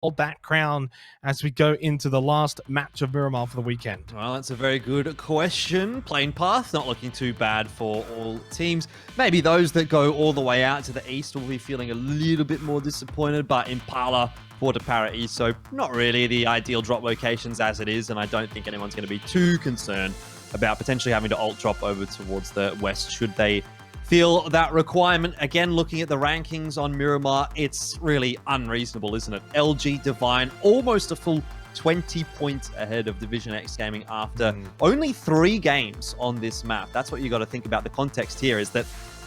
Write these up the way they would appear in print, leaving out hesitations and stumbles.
hold that crown as we go into the last match of Miramar for the weekend? Well, that's a very good question. Plane path, not looking too bad for all teams. Maybe those that go all the way out to the east will be feeling a little bit more disappointed, but Impala for Para East, so not really the ideal drop locations as it is, and I don't think anyone's going to be too concerned about potentially having to alt drop over towards the west should they feel that requirement. Again, looking at the rankings on Miramar, it's really unreasonable, isn't it? LG Divine almost a full 20 points ahead of Division X Gaming after only 3 games on this map. That's what you got to think about. The context here is that,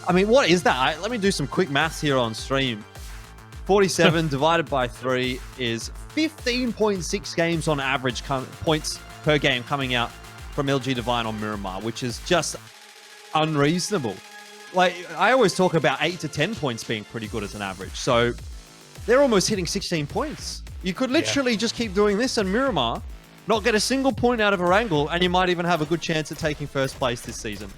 I mean, what is that? Let me do some quick maths here on stream. 47 divided by 3 is 15.6 games on average points per game coming out from LG Divine on Miramar, which is just unreasonable. Like, I always talk about 8 to 10 points being pretty good as an average. So they're almost hitting 16 points. You could literally just keep doing this on Miramar, not get a single point out of Erangel, and you might even have a good chance at taking first place this season.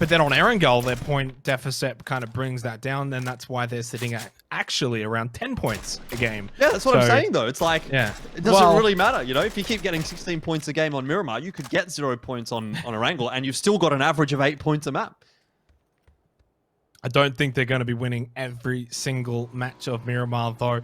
But then on Erangel, their point deficit kind of brings that down, and that's why they're sitting at actually around 10 points a game. Yeah, that's what I'm saying, though. It's like, it doesn't really matter. You know, if you keep getting 16 points a game on Miramar, you could get 0 points on Erangel, and you've still got an average of 8 points a map. I don't think they're going to be winning every single match of Miramar, though.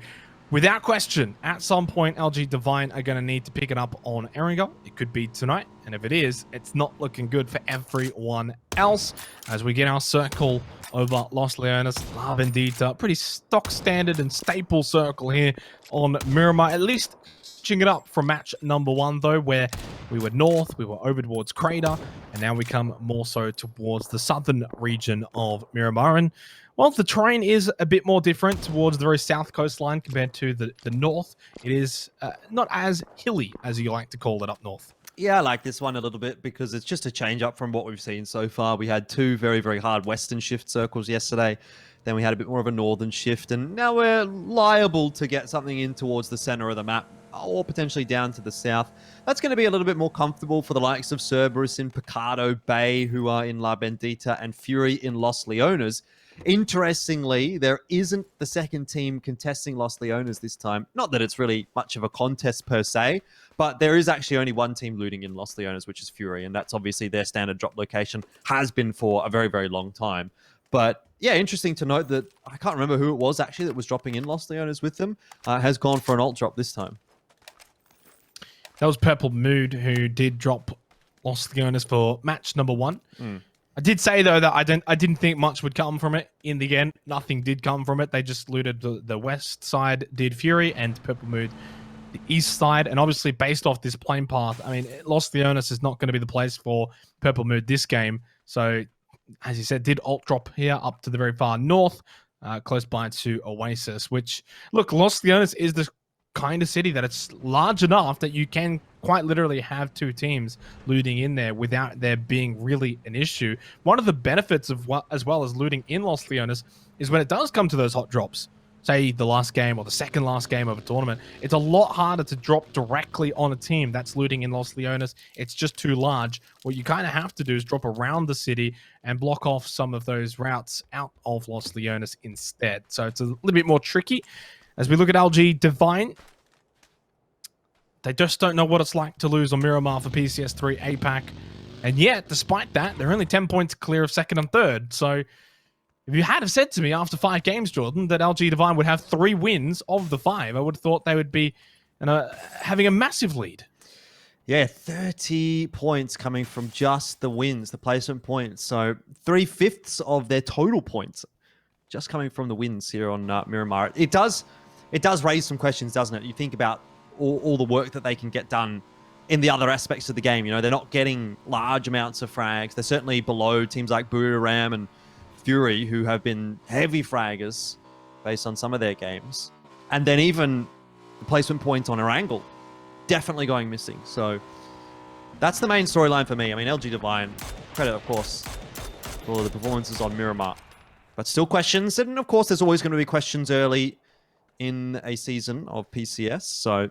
Without question, at some point, LG Divine are going to need to pick it up on Erangel. It could be tonight, and if it is, it's not looking good for everyone else. As we get our circle over Los Leones, La Bendita, pretty stock standard and staple circle here on Miramar, at least switching it up from match number 1, though, where we were north, we were over towards Crater, and now we come more so towards the southern region of Miramar. And while the terrain is a bit more different towards the very south coastline compared to the north, it is not as hilly as you like to call it up north. Yeah, I like this one a little bit because it's just a change up from what we've seen so far. We had 2 very, very hard western shift circles yesterday. Then we had a bit more of a northern shift, and now we're liable to get something in towards the center of the map, or potentially down to the south. That's going to be a little bit more comfortable for the likes of Cerberus in Picado Bay, who are in La Bendita, and Fury in Los Leones. Interestingly, there isn't the second team contesting Los Leones this time. Not that it's really much of a contest per se, but there is actually only one team looting in Los Leones, which is Fury, and that's obviously their standard drop location, has been for a very, very long time. But yeah, interesting to note that I can't remember who it was actually that was dropping in Los Leones with them, has gone for an alt drop this time. That was Purple Mood who did drop Los Leones for match number 1. I did say, though, that I didn't think much would come from it. In the end, nothing did come from it. They just looted the west side, did Fury, and Purple Mood the east side. And obviously, based off this plane path, I mean, Los Leones is not going to be the place for Purple Mood this game. So, as you said, did alt drop here up to the very far north, close by to Oasis, which, look, Los Leones is the kind of city that it's large enough that you can quite literally have 2 teams looting in there without there being really an issue. One of the benefits of as well as looting in Los Leones is when it does come to those hot drops, say the last game or the second last game of a tournament, it's a lot harder to drop directly on a team that's looting in Los Leones. It's just too large. What you kind of have to do is drop around the city and block off some of those routes out of Los Leones instead. So it's a little bit more tricky. As we look at LG Divine, they just don't know what it's like to lose on Miramar for PCS3 Apac. And yet, despite that, they're only 10 points clear of second and third. So if you had have said to me after 5 games, Jordan, that LG Divine would have 3 wins of the 5, I would have thought they would be having a massive lead. Yeah, 30 points coming from just the wins, the placement points. So 3/5 of their total points just coming from the wins here on Miramar. It does raise some questions, doesn't it? You think about all the work that they can get done in the other aspects of the game. You know, they're not getting large amounts of frags. They're certainly below teams like Buriram and Fury, who have been heavy fraggers based on some of their games. And then even the placement points on Erangel definitely going missing. So that's the main storyline for me. I mean, LG Divine, credit, of course, for the performances on Miramar. But still questions. And, of course, there's always going to be questions early in a season of PCS. So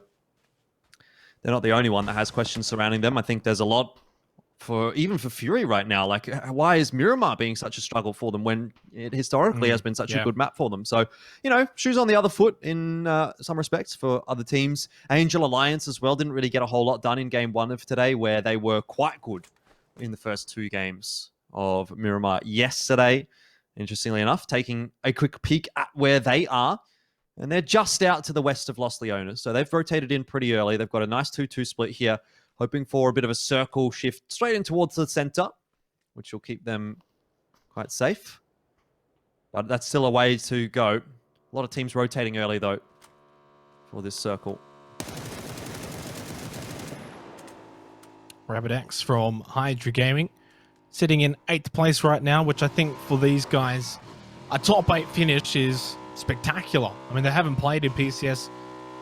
they're not the only one that has questions surrounding them. I think there's a lot even for Fury right now. Like, why is Miramar being such a struggle for them when it historically has been such a good map for them? So, shoes on the other foot in some respects for other teams. Angel Alliance as well didn't really get a whole lot done in game 1 of today, where they were quite good in the first 2 games of Miramar yesterday. Interestingly enough, taking a quick peek at where they are. And they're just out to the west of Los Leones. So they've rotated in pretty early. They've got a nice 2-2 split here, hoping for a bit of a circle shift straight in towards the center, which will keep them quite safe. But that's still a way to go. A lot of teams rotating early, though, for this circle. Rabbit X from Hydra Gaming, sitting in 8th place right now, which I think for these guys, a top 8 finish is spectacular. I mean, they haven't played in PCS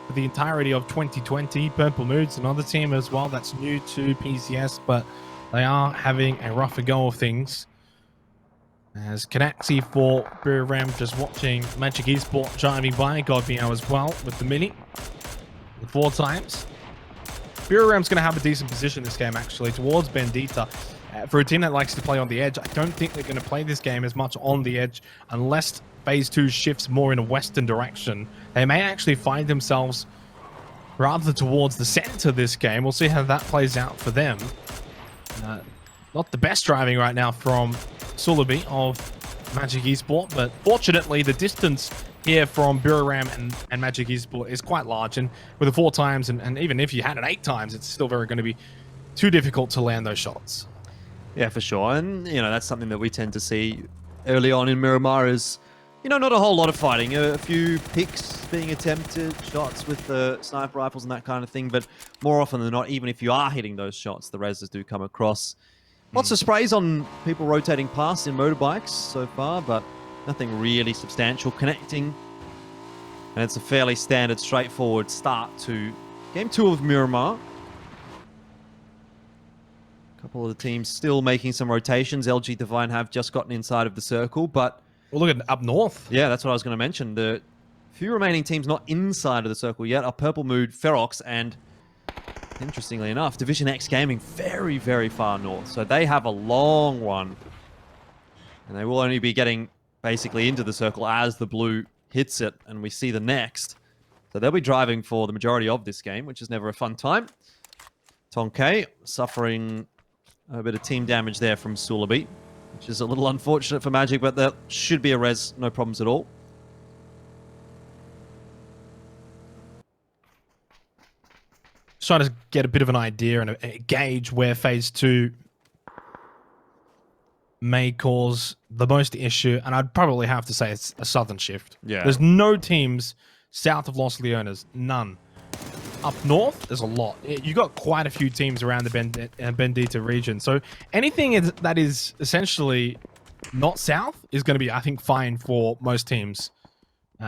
for the entirety of 2020. Purple Mood's another team as well that's new to PCS, but they are having a rougher go of things. As Canaxi for Ram just watching Magic Esport driving by, Godmeo as well with the Mini. 4 times. Ram's going to have a decent position this game, actually, towards Bendita. For a team that likes to play on the edge, I don't think they're going to play this game as much on the edge unless Phase 2 shifts more in a western direction. They may actually find themselves rather towards the center this game. We'll see how that plays out for them. Not the best driving right now from Sulabi of Magic Esport, but fortunately the distance here from Ram and Magic Esport is quite large, and with the 4 times, and even if you had it 8 times, it's still very going to be too difficult to land those shots. Yeah, for sure. And, that's something that we tend to see early on in Miramar is, not a whole lot of fighting. A few picks being attempted, shots with the sniper rifles and that kind of thing. But more often than not, even if you are hitting those shots, the reses do come across. Lots of sprays on people rotating past in motorbikes so far, but nothing really substantial connecting. And it's a fairly standard, straightforward start to Game 2 of Miramar. A couple of the teams still making some rotations. LG Divine have just gotten inside of the circle, but... Well, look at up north. Yeah, that's what I was going to mention. The few remaining teams not inside of the circle yet are Purple Mood, Ferox, and interestingly enough, Division X Gaming very, very far north. So they have a long one. And they will only be getting basically into the circle as the blue hits it and we see the next. So they'll be driving for the majority of this game, which is never a fun time. Tonke suffering a bit of team damage there from Sulabi, which is a little unfortunate for Magic, but that should be a res, no problems at all. Just trying to get a bit of an idea and a gauge where Phase 2 may cause the most issue, and I'd probably have to say it's a southern shift. Yeah. There's no teams south of Los Leones, none. Up north, there's a lot. You got quite a few teams around the Bendita region, so anything that is essentially not south is going to be, I think, fine for most teams.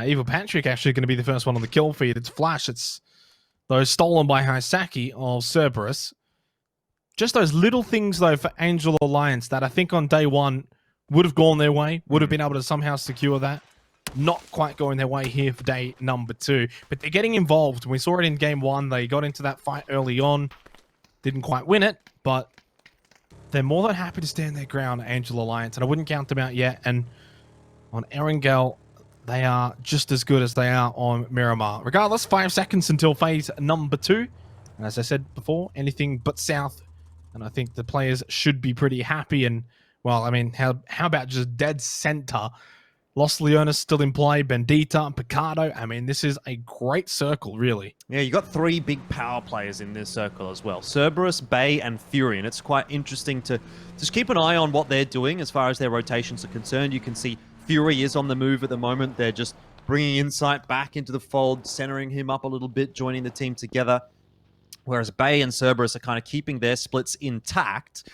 Evil Patrick actually going to be the first one on the kill feed. It's Flash. It's those stolen by Hisaki of Cerberus. Just those little things, though, for Angel Alliance that I think on day 1 would have gone their way, would have been able to somehow secure that. Not quite going their way here for day number 2, but they're getting involved. We saw it in game 1. They got into that fight early on, didn't quite win it, but they're more than happy to stand their ground, Angel Alliance, and I wouldn't count them out yet. And on Erangel, they are just as good as they are on Miramar. Regardless, 5 seconds until phase number 2, and as I said before, anything but south, and I think the players should be pretty happy. And well, I mean, how about just dead center? Los Leones still in play, Bendita, Picardo. I mean, this is a great circle, really. Yeah, you got 3 big power players in this circle as well. Cerberus, Bay, and Fury. And it's quite interesting to just keep an eye on what they're doing as far as their rotations are concerned. You can see Fury is on the move at the moment. They're just bringing Insight back into the fold, centering him up a little bit, joining the team together. Whereas Bay and Cerberus are kind of keeping their splits intact.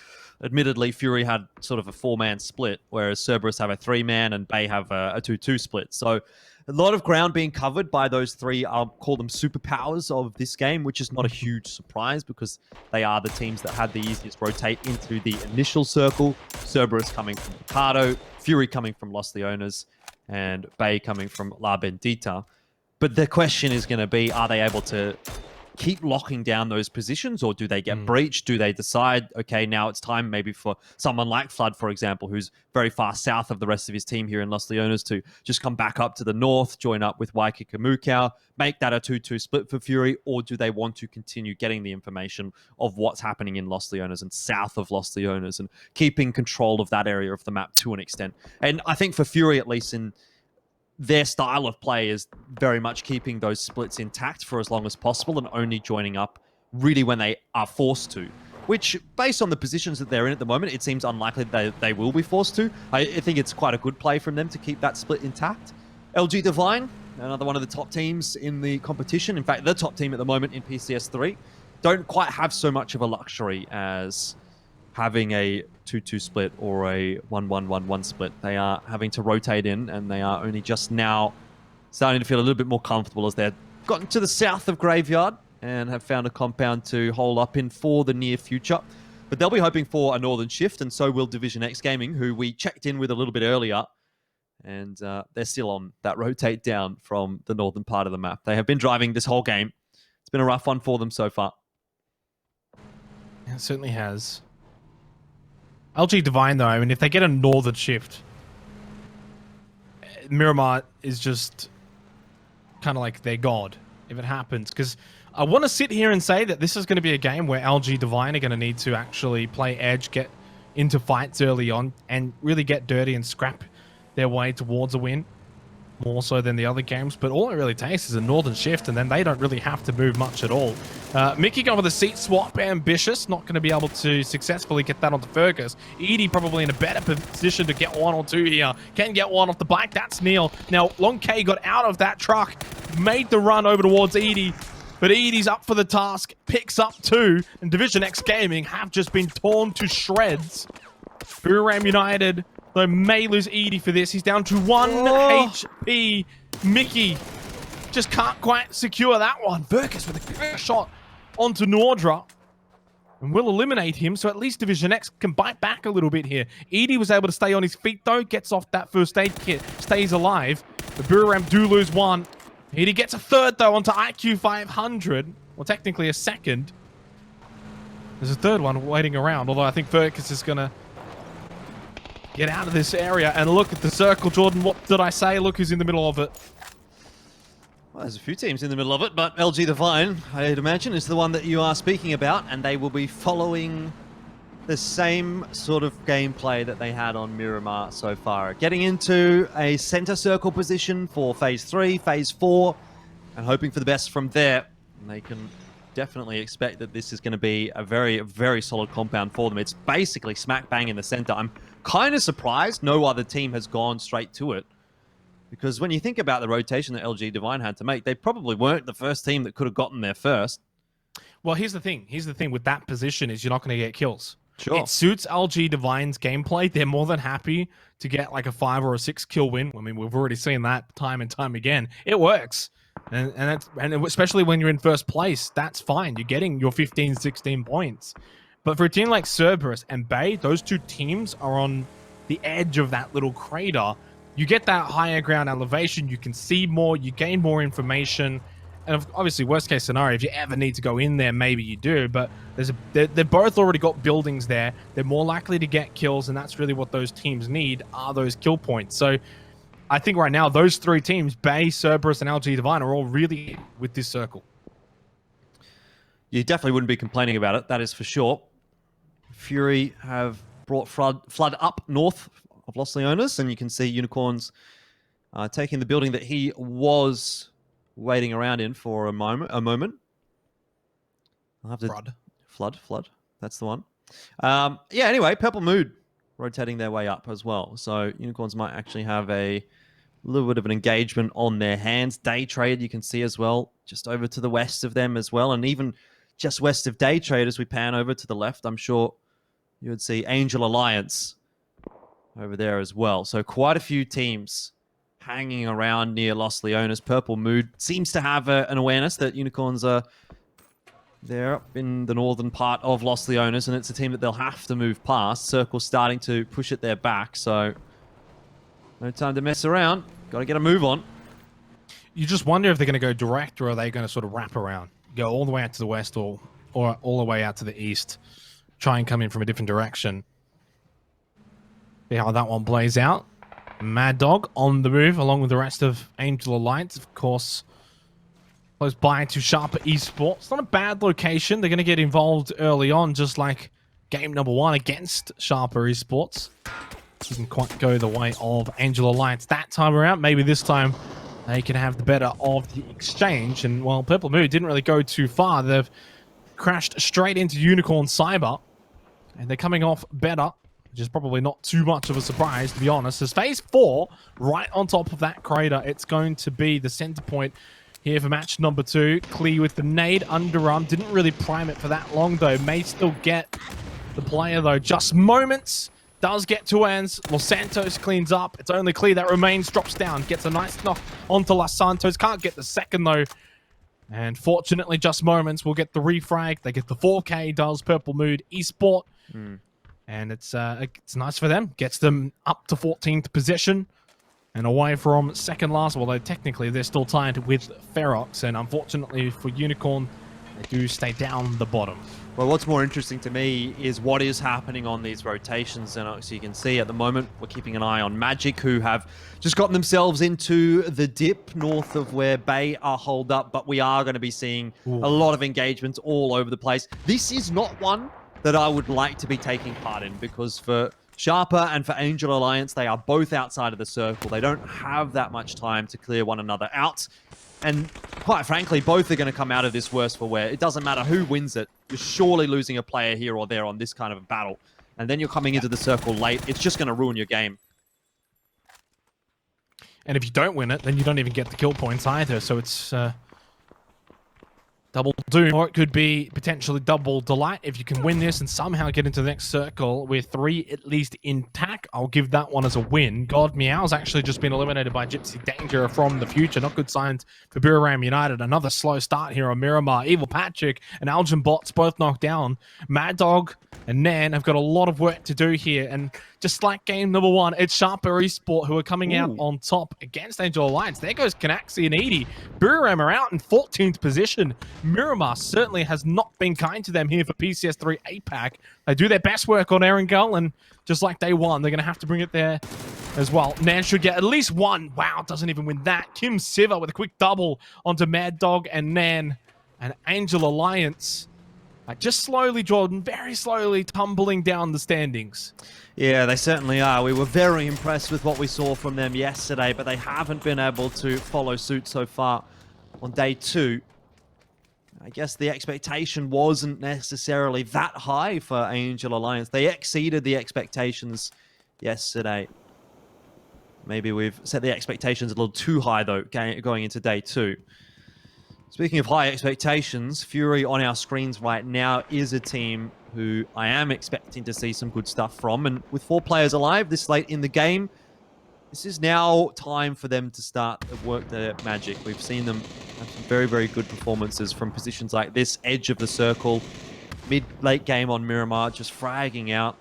Admittedly, Fury had sort of a 4-man split, whereas Cerberus have a 3-man and Bay have a 2-2 split. So a lot of ground being covered by those 3, I'll call them superpowers of this game, which is not a huge surprise because they are the teams that had the easiest rotate into the initial circle. Cerberus coming from Picardo, Fury coming from Los Leones, and Bay coming from La Bendita. But the question is going to be, are they able to keep locking down those positions, or do they get breached? Do they decide, okay, now it's time maybe for someone like Flood, for example, who's very far south of the rest of his team here in Los Leones, to just come back up to the north, join up with Waikika Mukau, make that a 2-2 split for Fury, or do they want to continue getting the information of what's happening in Los Leones and south of Los Leones and keeping control of that area of the map to an extent? And I think for Fury, at least in their style of play, is very much keeping those splits intact for as long as possible and only joining up really when they are forced to, which, based on the positions that they're in at the moment, it seems unlikely that they will be forced to. I think it's quite a good play from them to keep that split intact. LG Divine, another one of the top teams in the competition, in fact, the top team at the moment in PCS3, don't quite have so much of a luxury as having a 2-2 split or a 1-1-1-1 split. They are having to rotate in, and they are only just now starting to feel a little bit more comfortable as they've gotten to the south of Graveyard and have found a compound to hole up in for the near future. But they'll be hoping for a northern shift, and so will Division X Gaming, who we checked in with a little bit earlier. And they're still on that rotate down from the northern part of the map. They have been driving this whole game. It's been a rough one for them so far. It certainly has. LG Divine, though, I mean, if they get a northern shift, Miramar is just kind of like their god if it happens. Because I want to sit here and say that this is going to be a game where LG Divine are going to need to actually play edge, get into fights early on, and really get dirty and scrap their way towards a win, more so than the other games. But all it really takes is a northern shift, and then they don't really have to move much at all. Mickey going with a seat swap, ambitious, not going to be able to successfully get that onto Fergus. Edie probably in a better position to get one or two here. Can get one off the bike, that's Neil. Now, Long K got out of that truck, made the run over towards Edie, but Edie's up for the task, picks up two, and Division X Gaming have just been torn to shreds. Buram United, though, may lose Edie for this. He's down to 1 HP. Mickey just can't quite secure that one. Verkus with a clear shot onto Nordra, and will eliminate him, so at least Division X can bite back a little bit here. Edie was able to stay on his feet, though, gets off that first aid kit, stays alive. The Buram do lose one. Edie gets a third, though, onto IQ 500. Well, technically a second. There's a third one waiting around, although I think Verkus is going to get out of this area. And look at the circle, Jordan. What did I say? Look who's in the middle of it. Well, there's a few teams in the middle of it, but LG Divine, I'd imagine, is the one that you are speaking about, and they will be following the same sort of gameplay that they had on Miramar so far. Getting into a center circle position for Phase 3, Phase 4, and hoping for the best from there. And they can definitely expect that this is going to be a very, very solid compound for them. It's basically smack bang in the center. I'm kind of surprised no other team has gone straight to it, because when you think about the rotation that LG Divine had to make, they probably weren't the first team that could have gotten there first. Well, here's the thing. Here's the thing with that position is you're not going to get kills. Sure. It suits LG Divine's gameplay. They're more than happy to get like a 5 or a 6 kill win. I mean, we've already seen that time and time again. It works. And especially when you're in first place, that's fine. You're getting your 15, 16 points. But for a team like Cerberus and Bay, those two teams are on the edge of that little crater. You get that higher ground elevation, you can see more, you gain more information. And obviously, worst case scenario, if you ever need to go in there, maybe you do. But they've both already got buildings there. They're more likely to get kills, and that's really what those teams need, are those kill points. So I think right now, those three teams, Bay, Cerberus, and LG Divine, are all really with this circle. You definitely wouldn't be complaining about it, that is for sure. Fury have brought Flood up north of Los Leones, and you can see Unicorns taking the building that he was waiting around in for a moment. I'll have to Flood. That's the one. Yeah. Anyway, Purple Mood rotating their way up as well. So Unicorns might actually have a little bit of an engagement on their hands. Day Trade, you can see as well, just over to the west of them as well, and even just west of Day Trade as we pan over to the left, I'm sure you would see Angel Alliance over there as well. So quite a few teams hanging around near Los Leones. Purple Mood seems to have an awareness that Unicorns are there up in the northern part of Los Leones, and it's a team that they'll have to move past. Circle's starting to push at their back, so no time to mess around. Got to get a move on. You just wonder if they're going to go direct, or are they going to sort of wrap around? go all the way out to the west or all the way out to the east. Try and come in from a different direction. See how that one plays out. Mad Dog on the move along with the rest of Angel Alliance, of course. Close by to Sharper Esports. It's not a bad location. They're going to get involved early on, just like game number 1 against Sharper Esports. Didn't quite go the way of Angel Alliance that time around. Maybe this time they can have the better of the exchange. And, well, Purple Moon didn't really go too far. They've crashed straight into Unicorn Cyber. And they're coming off better, which is probably not too much of a surprise, to be honest. As phase 4, right on top of that crater, it's going to be the center point here for match number 2. Clee with the nade underarm. Didn't really prime it for that long, though. May still get the player, though. Just moments. Does get 2 ends. Los Santos cleans up. It's only Clee that remains. Drops down. Gets a nice knock onto Los Santos. Can't get the second, though. And fortunately, Just Moments will get the refrag. They get the 4K. Does Purple Mood Esport. And it's nice for them. Gets them up to 14th position. And away from second last, although technically they're still tied with Ferox. And unfortunately for Unicorn, they do stay down the bottom. Well, what's more interesting to me is what is happening on these rotations. And so you can see at the moment, we're keeping an eye on Magic, who have just gotten themselves into the dip north of where Bay are holed up. But we are going to be seeing a lot of engagements all over the place. This is not one that I would like to be taking part in, because for Sharper and for Angel Alliance, they are both outside of the circle. They don't have that much time to clear one another out. And quite frankly, both are going to come out of this worse for wear. It doesn't matter who wins it. You're surely losing a player here or there on this kind of a battle. And then you're coming into the circle late. It's just going to ruin your game. And if you don't win it, then you don't even get the kill points either. So it's double doom, or it could be potentially double delight if you can win this and somehow get into the next circle with 3 at least intact. I'll give that one as a win. God Meow's actually just been eliminated by Gypsy Danger from the future. Not good signs for Buriram United. Another slow start here on Miramar. Evil Patrick and Algin Bots both knocked down. Mad Dog and Nan have got a lot of work to do here. And just like game number 1, it's Sharper Esport who are coming out on top against Angel Alliance. There goes Canaxi and Edie. Buriram are out in 14th position. Miramar certainly has not been kind to them here for PCS3 Apac. They do their best work on Erangel, and just like day 1, they're going to have to bring it there as well. Nan should get at least 1. Wow, doesn't even win that. Kim Siver with a quick double onto Mad Dog and Nan. And Angel Alliance just slowly, Jordan, very slowly tumbling down the standings. Yeah, they certainly are. We were very impressed with what we saw from them yesterday, but they haven't been able to follow suit so far on day 2. I guess the expectation wasn't necessarily that high for Angel Alliance. They exceeded the expectations yesterday. Maybe we've set the expectations a little too high, though, going into day 2. Speaking of high expectations, Fury on our screens right now is a team who I am expecting to see some good stuff from. And with 4 players alive this late in the game, this is now time for them to start to work their magic. We've seen them have some very, very good performances from positions like this, edge of the circle, mid-late game on Miramar, just fragging out.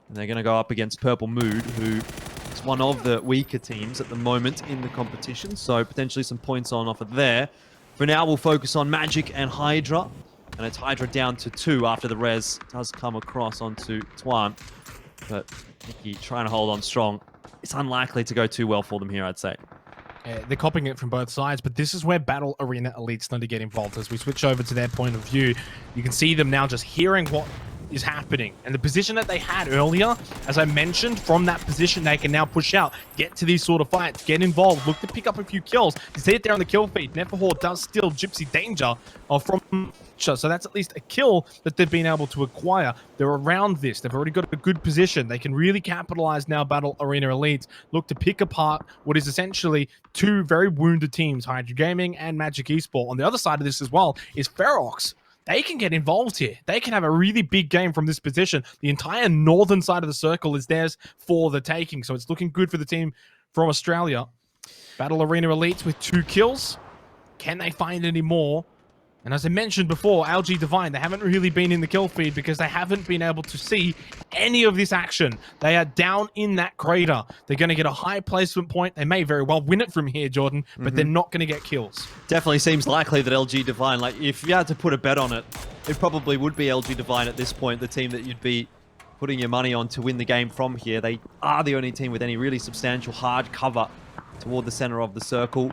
And they're going to go up against Purple Mood, who is one of the weaker teams at the moment in the competition. So potentially some points on offer there. For now, we'll focus on Magic and Hydra. And it's Hydra down to 2 after the res does come across onto Twan. But Nicky trying to hold on strong. It's unlikely to go too well for them here, I'd say. They're copying it from both sides, but this is where Battle Arena Elites need to get involved. As we switch over to their point of view, you can see them now just hearing what is happening. And the position that they had earlier, as I mentioned, from that position, they can now push out, get to these sort of fights, get involved, look to pick up a few kills. You see it there on the kill feed. Neferhor does steal Gypsy Danger from... So that's at least a kill that they've been able to acquire. They're around this. They've already got a good position. They can really capitalize now. Battle Arena Elites look to pick apart what is essentially 2 very wounded teams, Hydra Gaming and Magic Esport. On the other side of this as well is Ferox. They can get involved here. They can have a really big game from this position. The entire northern side of the circle is theirs for the taking. So it's looking good for the team from Australia. Battle Arena Elites with 2 kills. Can they find any more? And as I mentioned before, LG Divine, they haven't really been in the kill feed because they haven't been able to see any of this action. They are down in that crater. They're going to get a high placement point. They may very well win it from here, Jordan, but they're not going to get kills. Definitely seems likely that LG Divine, like if you had to put a bet on it, it probably would be LG Divine at this point, the team that you'd be putting your money on to win the game from here. They are the only team with any really substantial hard cover toward the center of the circle.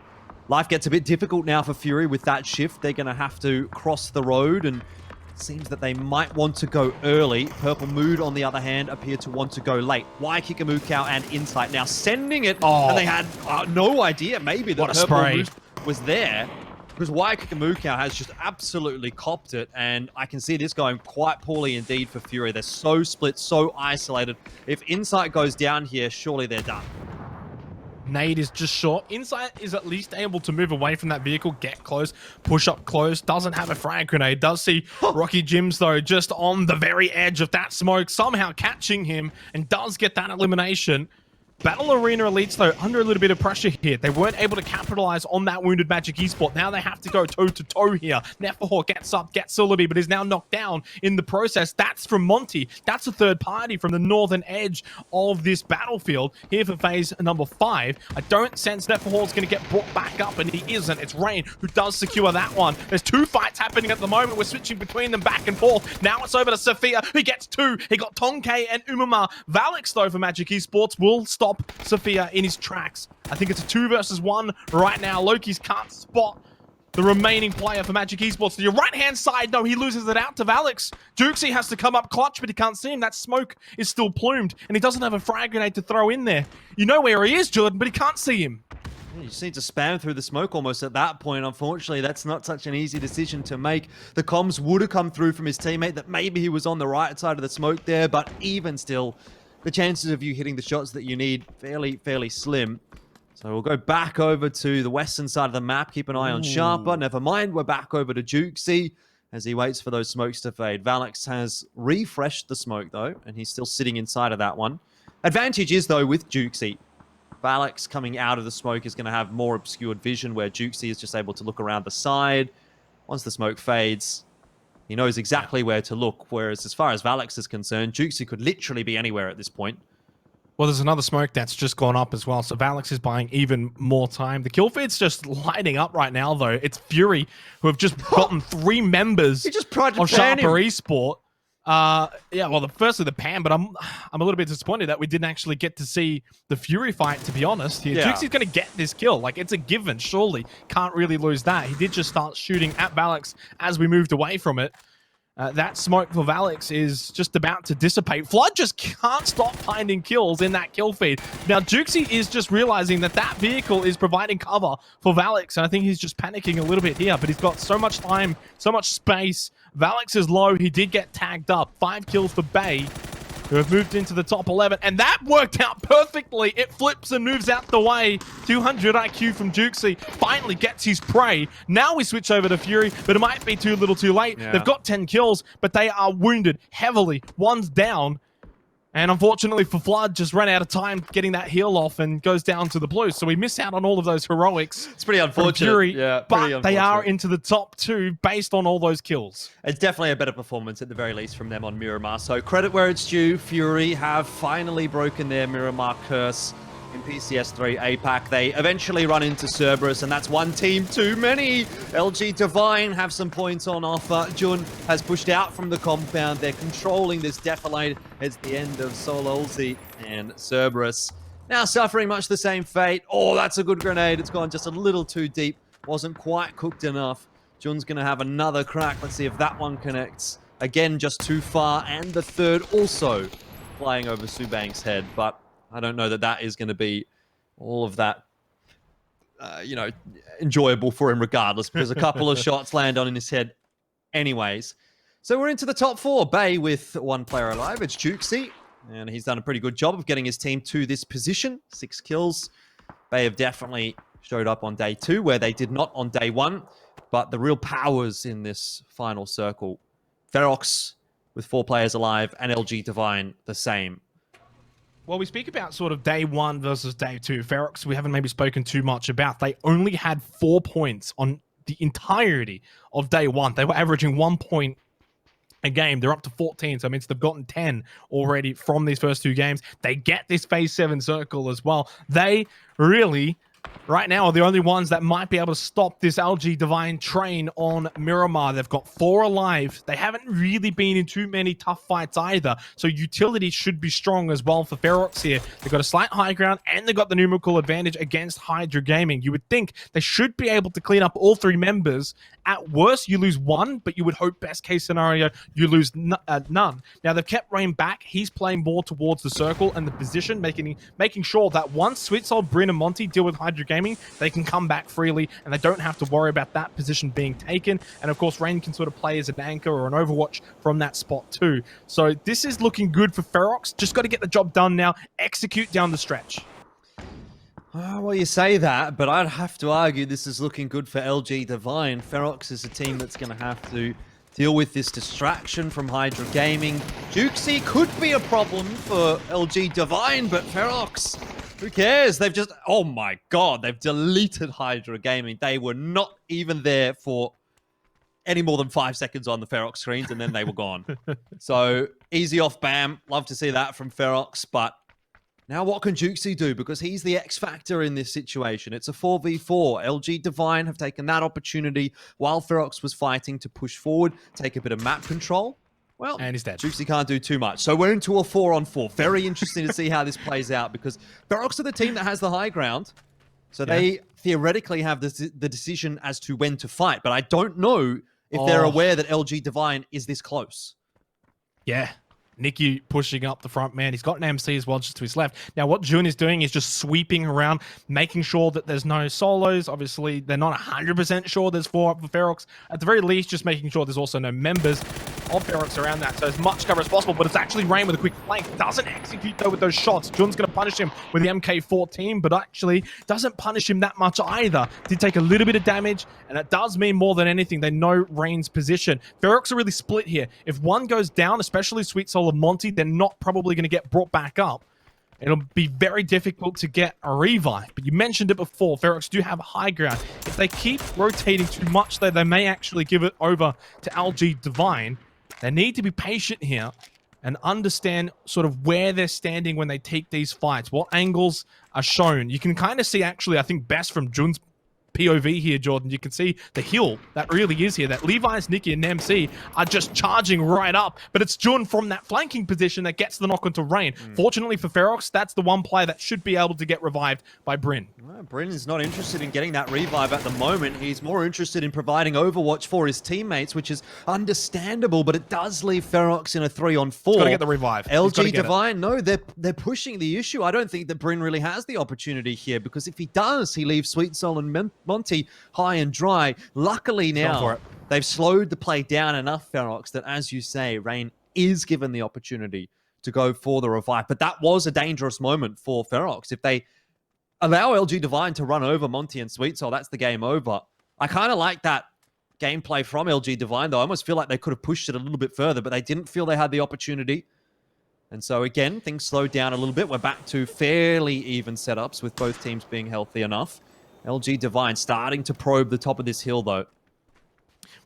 Life gets a bit difficult now for Fury with that shift. They're going to have to cross the road, and it seems that they might want to go early. Purple Mood, on the other hand, appear to want to go late. Why Kikamukau and Insight now sending it, and they had no idea maybe that Purple Mood was there, because Why Kikamukau has just absolutely copped it, and I can see this going quite poorly indeed for Fury. They're so split, so isolated. If Insight goes down here, surely they're done. Nade is just short. Insight is at least able to move away from that vehicle, get close, push up close. Doesn't have a frag grenade. Does see Rocky Jims, though, just on the very edge of that smoke, somehow catching him, and does get that elimination. Battle Arena Elites, though, under a little bit of pressure here. They weren't able to capitalize on that wounded Magic Esport. Now they have to go toe-to-toe here. Neferhor gets up, gets Sulaby, but is now knocked down in the process. That's from Monty. That's a third party from the northern edge of this battlefield here for phase number 5. I don't sense Neferhor's going to get brought back up, and he isn't. It's Rain who does secure that one. There's 2 fights happening at the moment. We're switching between them back and forth. Now it's over to Sophia, who gets 2. He got Tonkei and Umama. Valix, though, for Magic Esports will stop Sophia in his tracks. I think it's a 2 versus 1 right now. Loki's can't spot the remaining player for Magic Esports. To your right-hand side, no, he loses it out to Valix. Jukesy has to come up clutch, but he can't see him. That smoke is still plumed, and he doesn't have a frag grenade to throw in there. You know where he is, Jordan, but he can't see him. You just need to spam through the smoke almost at that point. Unfortunately, that's not such an easy decision to make. The comms would have come through from his teammate that maybe he was on the right side of the smoke there, but even still, the chances of you hitting the shots that you need fairly slim. So we'll go back over to the western side of the map. Keep an eye on Sharper. Never mind, we're back over to Jukesy as he waits for those smokes to fade. Valix has refreshed the smoke, though, and he's still sitting inside of that one. Advantage is, though, with Jukesy. Valix coming out of the smoke is going to have more obscured vision, where Jukesy is just able to look around the side. Once the smoke fades, he knows exactly where to look, whereas as far as Valix is concerned, Jukesy could literally be anywhere at this point. Well, there's another smoke that's just gone up as well, so Valix is buying even more time. The kill feed's just lighting up right now, though. It's Fury, who have just gotten 3 members of Sharper Esport. Yeah, well, firstly the pan, but I'm a little bit disappointed that we didn't actually get to see the Fury fight, to be honest. Here, yeah. Juksy's going to get this kill. Like, it's a given, surely. Can't really lose that. He did just start shooting at Valix as we moved away from it. That smoke for Valix is just about to dissipate. Flood just can't stop finding kills in that kill feed. Now, Jukesy is just realizing that that vehicle is providing cover for Valix, and I think he's just panicking a little bit here, but he's got so much time, so much space. Valix is low. He did get tagged up. 5 kills for Bay, who have moved into the top 11, and that worked out perfectly. It flips and moves out the way. 200 IQ from Jukesy finally gets his prey. Now we switch over to Fury, but it might be too little too late. Yeah. They've got 10 kills, but they are wounded heavily. One's down, and unfortunately for Flood, just ran out of time getting that heal off and goes down to the Blues. So we miss out on all of those heroics. It's pretty unfortunate. Fury, yeah, but they are into the top 2 based on all those kills. It's definitely a better performance at the very least from them on Miramar. So credit where it's due. Fury have finally broken their Miramar curse in PCS3 Apac. They eventually run into Cerberus, and that's one team too many. LG Divine have some points on offer. Jun has pushed out from the compound. They're controlling this defilade. It's the end of Sololzi and Cerberus. Now suffering much the same fate. Oh, that's a good grenade. It's gone just a little too deep. Wasn't quite cooked enough. Jun's going to have another crack. Let's see if that one connects. Again, just too far. And the third also flying over Subang's head. But I don't know that that is going to be all of that, enjoyable for him regardless, because a couple of shots land on in his head anyways. So we're into the top 4. Bay with 1 player alive. It's Jukesy, and he's done a pretty good job of getting his team to this position. 6 kills. Bay have definitely showed up on day 2, where they did not on day 1. But the real powers in this final circle, Ferox with 4 players alive, and LG Divine the same. Well, we speak about sort of day 1 versus day 2. Ferox, we haven't maybe spoken too much about. They only had 4 points on the entirety of day one. They were averaging 1 point a game. They're up to 14, so it means they've gotten 10 already from these first 2 games. They get this phase 7 circle as well. They really, right now, are the only ones that might be able to stop this LG Divine train on Miramar. They've got 4 alive. They haven't really been in too many tough fights either, so utility should be strong as well for Ferox here. They've got a slight high ground, and they've got the numerical advantage against Hydra Gaming. You would think they should be able to clean up all 3 members. At worst, you lose 1, but you would hope best case scenario, you lose none. Now, they've kept Rain back. He's playing more towards the circle and the position, making sure that once Sweet Soul, Bryn, and Monty deal with Hydra Gaming, they can come back freely, and they don't have to worry about that position being taken. And of course, Rain can sort of play as an anchor or an overwatch from that spot too. So this is looking good for Ferox. Just got to get the job done now. Execute down the stretch. Well, you say that, but I'd have to argue this is looking good for LG Divine. Ferox is a team that's going to have to deal with this distraction from Hydra Gaming. Jukesy could be a problem for LG Divine, but Ferox, who cares? They've just, oh my god, they've deleted Hydra Gaming. They were not even there for any more than 5 seconds on the Ferox screens, and then they were gone. So, easy off bam. Love to see that from Ferox, but now what can Jukesy do? Because he's the X factor in this situation. It's a 4v4. LG Divine have taken that opportunity while Ferox was fighting to push forward, take a bit of map control. Well, and he's dead. Jukesy can't do too much. So we're into a 4-on-4. Very interesting to see how this plays out, because Ferox are the team that has the high ground. So they theoretically have the decision as to when to fight. But I don't know if they're aware that LG Divine is this close. Yeah. Nicky pushing up the front, man. He's got an MC as well just to his left. Now, what Jun is doing is just sweeping around, making sure that there's no solos. Obviously, they're not 100% sure there's 4 up for Ferox. At the very least, just making sure there's also no members of Ferox around that. So as much cover as possible, but it's actually Rain with a quick flank. Doesn't execute, though, with those shots. Jun's going to punish him with the MK14, but actually doesn't punish him that much either. Did take a little bit of damage, and it does mean more than anything, they know Rain's position. Ferox are really split here. If one goes down, especially Sweet Soul and Monty, they're not probably going to get brought back up. It'll be very difficult to get a revive. But you mentioned it before, Ferox do have a high ground. If they keep rotating too much, though, they may actually give it over to LG Divine. They need to be patient here and understand sort of where they're standing when they take these fights. What angles are shown. You can kind of see, actually, I think best from Jun's POV here, Jordan. You can see the hill that really is here. That Levi's, Nicky, and MC are just charging right up. But it's Jun from that flanking position that gets the knock onto Rain. Fortunately for Ferox, that's the one player that should be able to get revived by Bryn. Well, Bryn is not interested in getting that revive at the moment. He's more interested in providing Overwatch for his teammates, which is understandable, but it does leave Ferox in a 3-on-4. Got to get the revive. LG Divine, no, they're pushing the issue. I don't think that Bryn really has the opportunity here, because if he does, he leaves Sweet Soul and Monty high and dry. Luckily now, they've slowed the play down enough, Ferox, that, as you say, Rain is given the opportunity to go for the revive. But that was a dangerous moment for Ferox. If they allow LG Divine to run over Monty and Sweet Soul, that's the game over. I kind of like that gameplay from LG Divine, though. I almost feel like they could have pushed it a little bit further, but they didn't feel they had the opportunity. And so, again, things slowed down a little bit. We're back to fairly even setups with both teams being healthy enough. LG Divine starting to probe the top of this hill, though.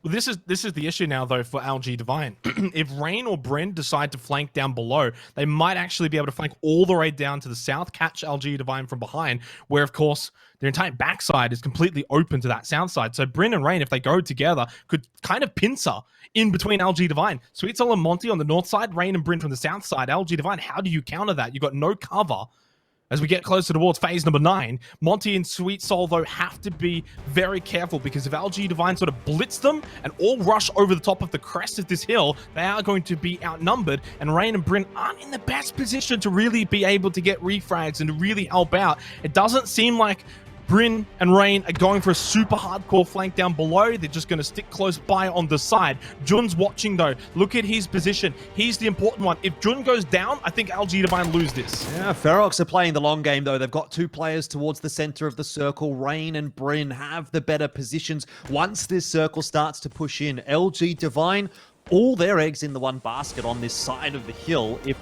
Well, this is the issue now, though, for LG Divine. If Rain or Bryn decide to flank down below, they might actually be able to flank all the way down to the south, catch LG Divine from behind, where, of course, their entire backside is completely open to that south side. So Bryn and Rain, if they go together, could kind of pincer in between LG Divine. Sweet Soul and Monty on the north side, Rain and Bryn from the south side. LG Divine, how do you counter that? You've got no cover. As we get closer towards phase number 9, Monty and Sweet Soul, though, have to be very careful, because if LG Divine sort of blitz them and all rush over the top of the crest of this hill, they are going to be outnumbered, and Rain and Bryn aren't in the best position to really be able to get refrags and to really help out. It doesn't seem like Bryn and Rain are going for a super hardcore flank down below. They're just going to stick close by on the side. Jun's watching, though. Look at his position. He's the important one. If Jun goes down, I think LG Divine lose this. Yeah, Ferox are playing the long game, though. They've got 2 players towards the center of the circle. Rain and Bryn have the better positions once this circle starts to push in. LG Divine, all their eggs in the one basket on this side of the hill. If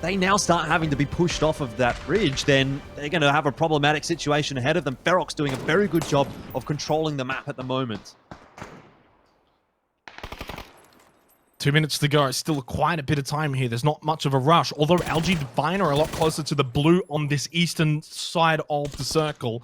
they now start having to be pushed off of that bridge, then they're going to have a problematic situation ahead of them. Ferox doing a very good job of controlling the map at the moment. 2 minutes to go. Still quite a bit of time here. There's not much of a rush. Although LG Divine are a lot closer to the blue on this eastern side of the circle.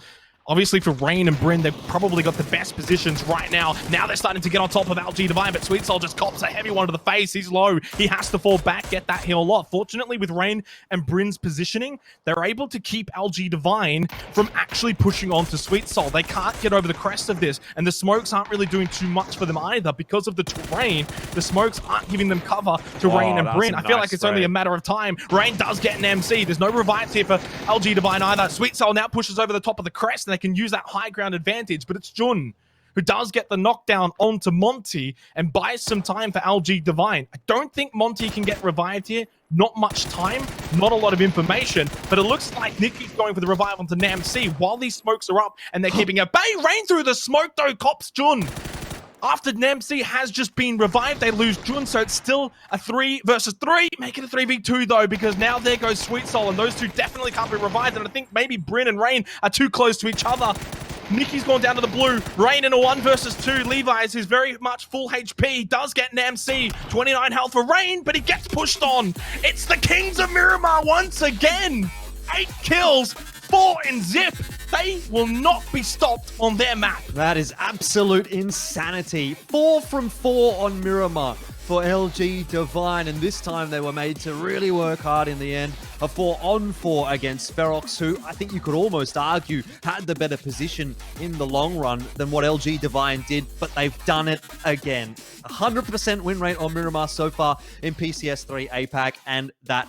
Obviously, for Rain and Bryn, they've probably got the best positions right now. Now they're starting to get on top of LG Divine, but Sweet Soul just cops a heavy one to the face. He's low. He has to fall back, get that heal off. Fortunately, with Rain and Bryn's positioning, they're able to keep LG Divine from actually pushing on to Sweet Soul. They can't get over the crest of this, and the smokes aren't really doing too much for them either. Because of the terrain, the smokes aren't giving them cover to Rain and Bryn. I feel like it's only a matter of time. Rain does get an MC. There's no revives here for LG Divine either. Sweet Soul now pushes over the top of the crest, and they can use that high ground advantage, but it's Jun who does get the knockdown onto Monty and buys some time for LG Divine. I don't think Monty can get revived here. Not much time, not a lot of information, but it looks like Nicky's going for the revive onto NamC while these smokes are up and they're keeping a bay. Rain through the smoke though, cops Jun. After NamC has just been revived, they lose Jun, so it's still a 3 versus 3. Make it a 3v2 though, because now there goes Sweet Soul, and those two definitely can't be revived, and I think maybe Bryn and Rain are too close to each other. Nicky's gone down to the blue. Rain in a 1 versus 2. Levi's is very much full HP. He does get NamC. 29 health for Rain, but he gets pushed on. It's the Kings of Miramar once again. 8 kills, 4 in zip. They will not be stopped on their map. That is absolute insanity. 4 from 4 on Miramar for LG Divine, and this time they were made to really work hard in the end. A 4-on-4 against Ferox, who I think you could almost argue had the better position in the long run than what LG Divine did, but they've done it again. 100% win rate on Miramar so far in PCS3 APAC, and that